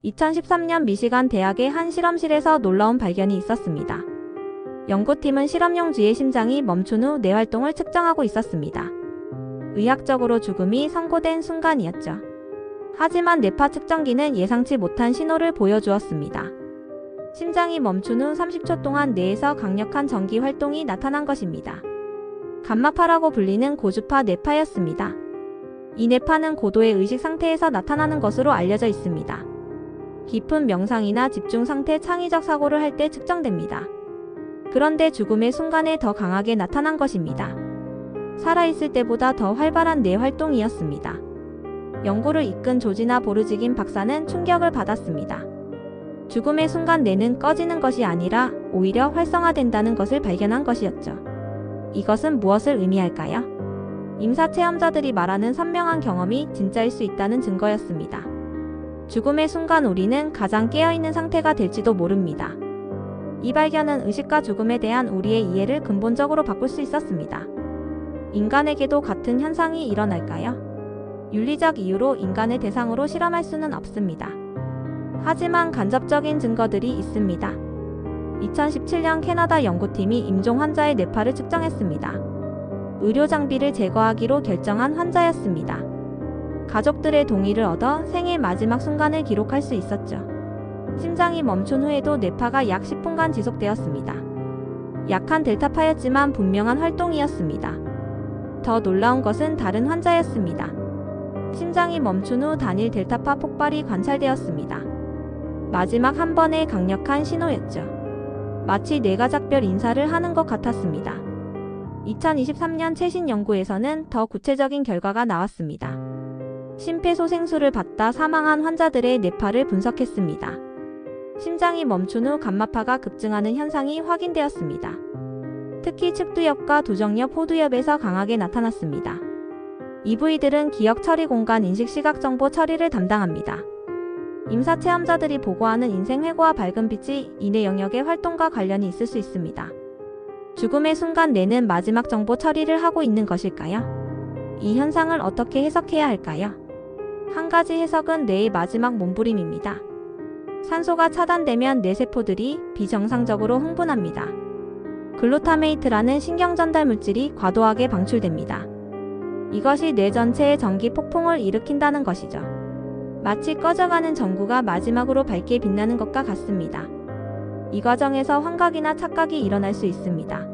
2013년 미시간 대학의 한 실험실에서 놀라운 발견이 있었습니다. 연구팀은 실험용 쥐의 심장이 멈춘 후 뇌 활동을 측정하고 있었습니다. 의학적으로 죽음이 선고된 순간이었죠. 하지만 뇌파 측정기는 예상치 못한 신호를 보여주었습니다. 심장이 멈춘 후 30초 동안 뇌에서 강력한 전기 활동이 나타난 것입니다. 감마파라고 불리는 고주파 뇌파였습니다. 이 뇌파는 고도의 의식 상태에서 나타나는 것으로 알려져 있습니다. 깊은 명상이나 집중 상태 창의적 사고를 할 때 측정됩니다. 그런데 죽음의 순간에 더 강하게 나타난 것입니다. 살아있을 때보다 더 활발한 뇌 활동이었습니다. 연구를 이끈 조지나 보르지긴 박사는 충격을 받았습니다. 죽음의 순간 뇌는 꺼지는 것이 아니라 오히려 활성화된다는 것을 발견한 것이었죠. 이것은 무엇을 의미할까요? 임사 체험자들이 말하는 선명한 경험이 진짜일 수 있다는 증거였습니다. 죽음의 순간 우리는 가장 깨어있는 상태가 될지도 모릅니다. 이 발견은 의식과 죽음에 대한 우리의 이해를 근본적으로 바꿀 수 있었습니다. 인간에게도 같은 현상이 일어날까요? 윤리적 이유로 인간을 대상으로 실험할 수는 없습니다. 하지만 간접적인 증거들이 있습니다. 2017년 캐나다 연구팀이 임종 환자의 뇌파를 측정했습니다. 의료 장비를 제거하기로 결정한 환자였습니다. 가족들의 동의를 얻어 생의 마지막 순간을 기록할 수 있었죠. 심장이 멈춘 후에도 뇌파가 약 10분간 지속되었습니다. 약한 델타파였지만 분명한 활동이었습니다. 더 놀라운 것은 다른 환자였습니다. 심장이 멈춘 후 단일 델타파 폭발이 관찰되었습니다. 마지막 한 번의 강력한 신호였죠. 마치 뇌가 작별 인사를 하는 것 같았습니다. 2023년 최신 연구에서는 더 구체적인 결과가 나왔습니다. 심폐소생술을 받다 사망한 환자들의 뇌파를 분석했습니다. 심장이 멈춘 후 감마파가 급증하는 현상이 확인되었습니다. 특히 측두엽과 두정엽, 호두엽에서 강하게 나타났습니다. 이 부위들은 기억 처리 공간 인식 시각 정보 처리를 담당합니다. 임사 체험자들이 보고하는 인생 회고와 밝은 빛이 이 뇌 영역의 활동과 관련이 있을 수 있습니다. 죽음의 순간 뇌는 마지막 정보 처리를 하고 있는 것일까요? 이 현상을 어떻게 해석해야 할까요? 한 가지 해석은 뇌의 마지막 몸부림입니다. 산소가 차단되면 뇌세포들이 비정상적으로 흥분합니다. 글루타메이트라는 신경 전달 물질이 과도하게 방출됩니다. 이것이 뇌 전체의 전기 폭풍을 일으킨다는 것이죠. 마치 꺼져가는 전구가 마지막으로 밝게 빛나는 것과 같습니다. 이 과정에서 환각이나 착각이 일어날 수 있습니다.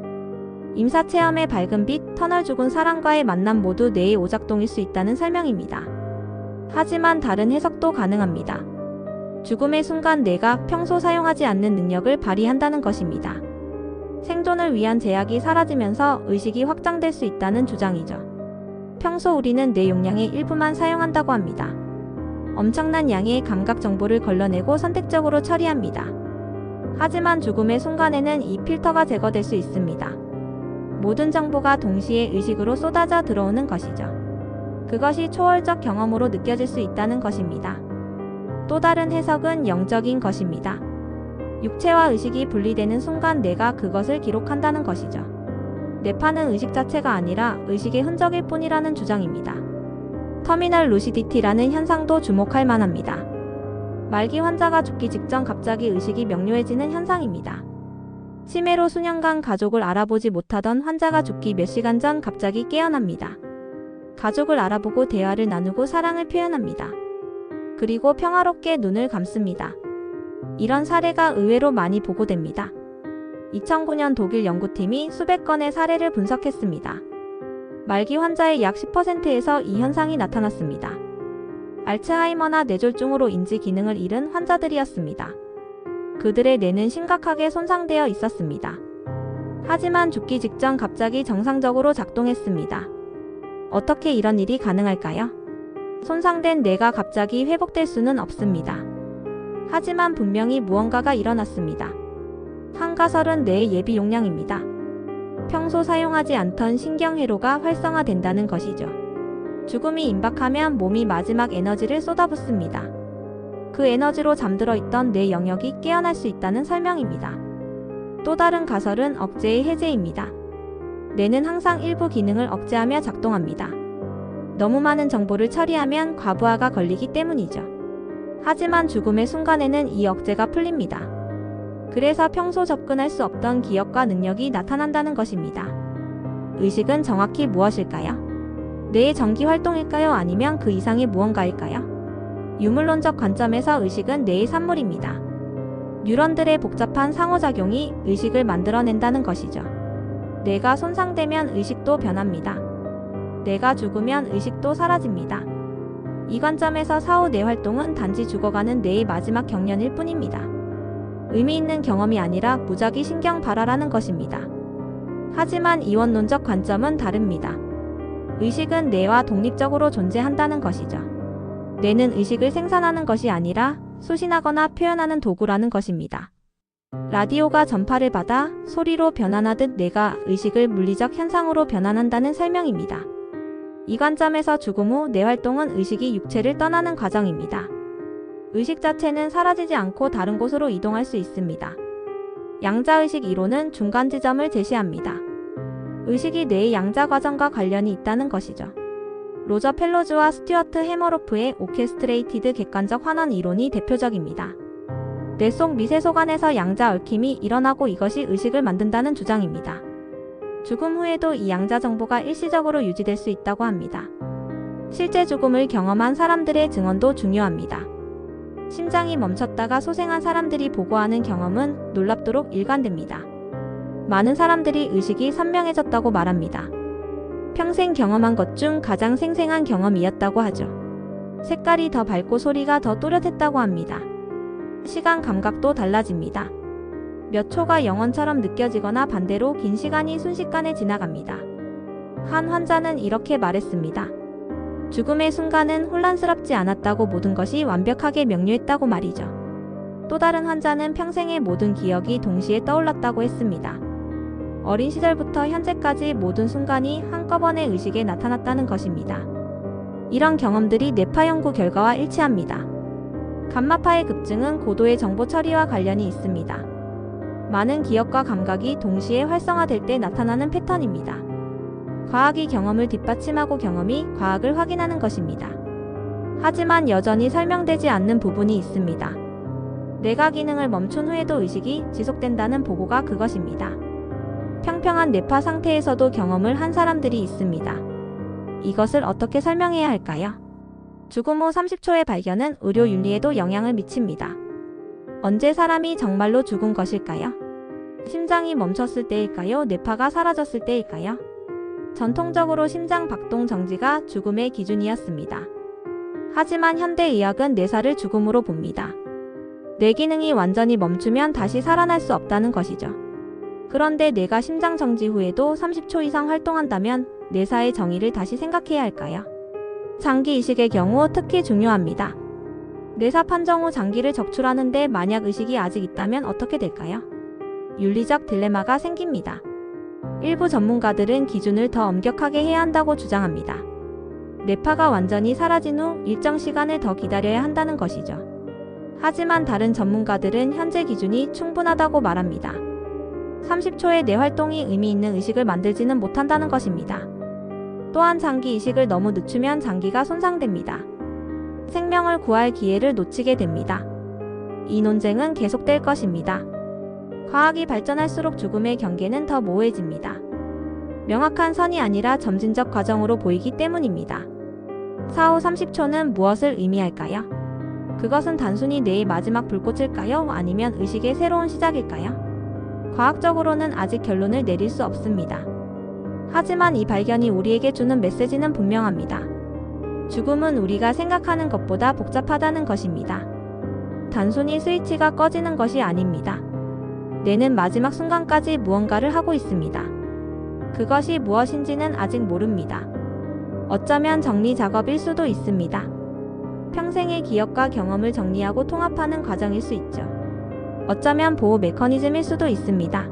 임사 체험의 밝은 빛, 터널 죽은 사람과의 만남 모두 뇌의 오작동일 수 있다는 설명입니다. 하지만 다른 해석도 가능합니다. 죽음의 순간 뇌가 평소 사용하지 않는 능력을 발휘한다는 것입니다. 생존을 위한 제약이 사라지면서 의식이 확장될 수 있다는 주장이죠. 평소 우리는 뇌 용량의 일부만 사용한다고 합니다. 엄청난 양의 감각 정보를 걸러내고 선택적으로 처리합니다. 하지만 죽음의 순간에는 이 필터가 제거될 수 있습니다. 모든 정보가 동시에 의식으로 쏟아져 들어오는 것이죠. 그것이 초월적 경험으로 느껴질 수 있다는 것입니다. 또 다른 해석은 영적인 것입니다. 육체와 의식이 분리되는 순간 뇌가 그것을 기록한다는 것이죠. 뇌파는 의식 자체가 아니라 의식의 흔적일 뿐이라는 주장입니다. 터미널 루시디티라는 현상도 주목할 만합니다. 말기 환자가 죽기 직전 갑자기 의식이 명료해지는 현상입니다. 치매로 수년간 가족을 알아보지 못하던 환자가 죽기 몇 시간 전 갑자기 깨어납니다. 가족을 알아보고 대화를 나누고 사랑을 표현합니다. 그리고 평화롭게 눈을 감습니다. 이런 사례가 의외로 많이 보고됩니다. 2009년 독일 연구팀이 수백 건의 사례를 분석했습니다. 말기 환자의 약 10%에서 이 현상이 나타났습니다. 알츠하이머나 뇌졸중으로 인지 기능을 잃은 환자들이었습니다. 그들의 뇌는 심각하게 손상되어 있었습니다. 하지만 죽기 직전 갑자기 정상적으로 작동했습니다. 어떻게 이런 일이 가능할까요? 손상된 뇌가 갑자기 회복될 수는 없습니다. 하지만 분명히 무언가가 일어났습니다. 한 가설은 뇌의 예비 용량입니다. 평소 사용하지 않던 신경회로가 활성화된다는 것이죠. 죽음이 임박하면 몸이 마지막 에너지를 쏟아붓습니다. 그 에너지로 잠들어 있던 뇌 영역이 깨어날 수 있다는 설명입니다. 또 다른 가설은 억제의 해제입니다. 뇌는 항상 일부 기능을 억제하며 작동합니다. 너무 많은 정보를 처리하면 과부하가 걸리기 때문이죠. 하지만 죽음의 순간에는 이 억제가 풀립니다. 그래서 평소 접근할 수 없던 기억과 능력이 나타난다는 것입니다. 의식은 정확히 무엇일까요? 뇌의 전기 활동일까요? 아니면 그 이상의 무언가일까요? 유물론적 관점에서 의식은 뇌의 산물입니다. 뉴런들의 복잡한 상호작용이 의식을 만들어낸다는 것이죠. 뇌가 손상되면 의식도 변합니다. 뇌가 죽으면 의식도 사라집니다. 이 관점에서 사후 뇌 활동은 단지 죽어가는 뇌의 마지막 경련일 뿐입니다. 의미 있는 경험이 아니라 무작위 신경 발화라는 것입니다. 하지만 이원론적 관점은 다릅니다. 의식은 뇌와 독립적으로 존재한다는 것이죠. 뇌는 의식을 생산하는 것이 아니라 수신하거나 표현하는 도구라는 것입니다. 라디오가 전파를 받아 소리로 변환하듯 뇌가 의식을 물리적 현상으로 변환한다는 설명입니다. 이 관점에서 죽음 후 뇌 활동은 의식이 육체를 떠나는 과정입니다. 의식 자체는 사라지지 않고 다른 곳으로 이동할 수 있습니다. 양자의식 이론은 중간 지점을 제시합니다. 의식이 뇌의 양자 과정과 관련이 있다는 것이죠. 로저 펠로즈와 스튜어트 해머로프의 오케스트레이티드 객관적 환원 이론이 대표적입니다. 뇌 속 미세속 안에서 양자 얽힘이 일어나고 이것이 의식을 만든다는 주장입니다. 죽음 후에도 이 양자 정보가 일시적으로 유지될 수 있다고 합니다. 실제 죽음을 경험한 사람들의 증언도 중요합니다. 심장이 멈췄다가 소생한 사람들이 보고하는 경험은 놀랍도록 일관됩니다. 많은 사람들이 의식이 선명해졌다고 말합니다. 평생 경험한 것 중 가장 생생한 경험이었다고 하죠. 색깔이 더 밝고 소리가 더 또렷했다고 합니다. 시간 감각도 달라집니다. 몇 초가 영원처럼 느껴지거나 반대로 긴 시간이 순식간에 지나갑니다. 한 환자는 이렇게 말했습니다. 죽음의 순간은 혼란스럽지 않았다고 모든 것이 완벽하게 명료했다고 말이죠. 또 다른 환자는 평생의 모든 기억이 동시에 떠올랐다고 했습니다. 어린 시절부터 현재까지 모든 순간이 한꺼번에 의식에 나타났다는 것입니다. 이런 경험들이 뇌파 연구 결과와 일치합니다. 감마파의 급증은 고도의 정보 처리와 관련이 있습니다. 많은 기억과 감각이 동시에 활성화될 때 나타나는 패턴입니다. 과학이 경험을 뒷받침하고 경험이 과학을 확인하는 것입니다. 하지만 여전히 설명되지 않는 부분이 있습니다. 뇌가 기능을 멈춘 후에도 의식이 지속된다는 보고가 그것입니다. 평평한 뇌파 상태에서도 경험을 한 사람들이 있습니다. 이것을 어떻게 설명해야 할까요? 죽음 후 30초의 발견은 의료 윤리에도 영향을 미칩니다. 언제 사람이 정말로 죽은 것일까요? 심장이 멈췄을 때일까요? 뇌파가 사라졌을 때일까요? 전통적으로 심장 박동 정지가 죽음의 기준이었습니다. 하지만 현대의학은 뇌사를 죽음으로 봅니다. 뇌 기능이 완전히 멈추면 다시 살아날 수 없다는 것이죠. 그런데 뇌가 심장 정지 후에도 30초 이상 활동한다면 뇌사의 정의를 다시 생각해야 할까요? 장기 이식의 경우 특히 중요합니다. 뇌사 판정 후 장기를 적출하는데 만약 의식이 아직 있다면 어떻게 될까요? 윤리적 딜레마가 생깁니다. 일부 전문가들은 기준을 더 엄격하게 해야 한다고 주장합니다. 뇌파가 완전히 사라진 후 일정 시간을 더 기다려야 한다는 것이죠. 하지만 다른 전문가들은 현재 기준이 충분하다고 말합니다. 30초의 뇌 활동이 의미 있는 의식을 만들지는 못한다는 것입니다. 또한 장기 이식을 너무 늦추면 장기가 손상됩니다. 생명을 구할 기회를 놓치게 됩니다. 이 논쟁은 계속될 것입니다. 과학이 발전할수록 죽음의 경계는 더 모호해집니다. 명확한 선이 아니라 점진적 과정으로 보이기 때문입니다. 사후 30초는 무엇을 의미할까요? 그것은 단순히 뇌의 마지막 불꽃일까요? 아니면 의식의 새로운 시작일까요? 과학적으로는 아직 결론을 내릴 수 없습니다. 하지만 이 발견이 우리에게 주는 메시지는 분명합니다. 죽음은 우리가 생각하는 것보다 복잡하다는 것입니다. 단순히 스위치가 꺼지는 것이 아닙니다. 뇌는 마지막 순간까지 무언가를 하고 있습니다. 그것이 무엇인지는 아직 모릅니다. 어쩌면 정리 작업일 수도 있습니다. 평생의 기억과 경험을 정리하고 통합하는 과정일 수 있죠. 어쩌면 보호 메커니즘일 수도 있습니다.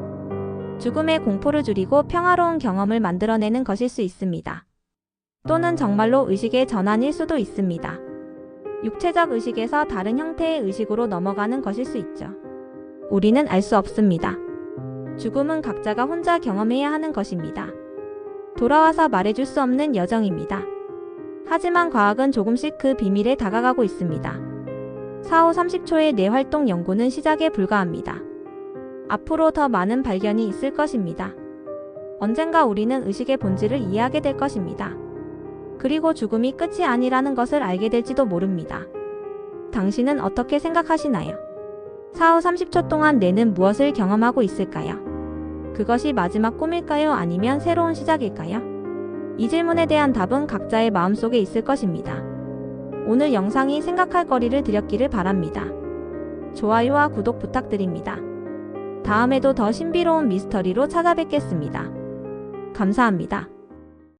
죽음의 공포를 줄이고 평화로운 경험을 만들어내는 것일 수 있습니다. 또는 정말로 의식의 전환일 수도 있습니다. 육체적 의식에서 다른 형태의 의식으로 넘어가는 것일 수 있죠. 우리는 알 수 없습니다. 죽음은 각자가 혼자 경험해야 하는 것입니다. 돌아와서 말해줄 수 없는 여정입니다. 하지만 과학은 조금씩 그 비밀에 다가가고 있습니다. 4후 30초의 뇌활동 연구는 시작에 불과합니다. 앞으로 더 많은 발견이 있을 것입니다. 언젠가 우리는 의식의 본질을 이해하게 될 것입니다. 그리고 죽음이 끝이 아니라는 것을 알게 될지도 모릅니다. 당신은 어떻게 생각하시나요? 4후 30초 동안 뇌는 무엇을 경험하고 있을까요? 그것이 마지막 꿈일까요? 아니면 새로운 시작일까요? 이 질문에 대한 답은 각자의 마음속에 있을 것입니다. 오늘 영상이 생각할 거리를 드렸기를 바랍니다. 좋아요와 구독 부탁드립니다. 다음에도 더 신비로운 미스터리로 찾아뵙겠습니다. 감사합니다.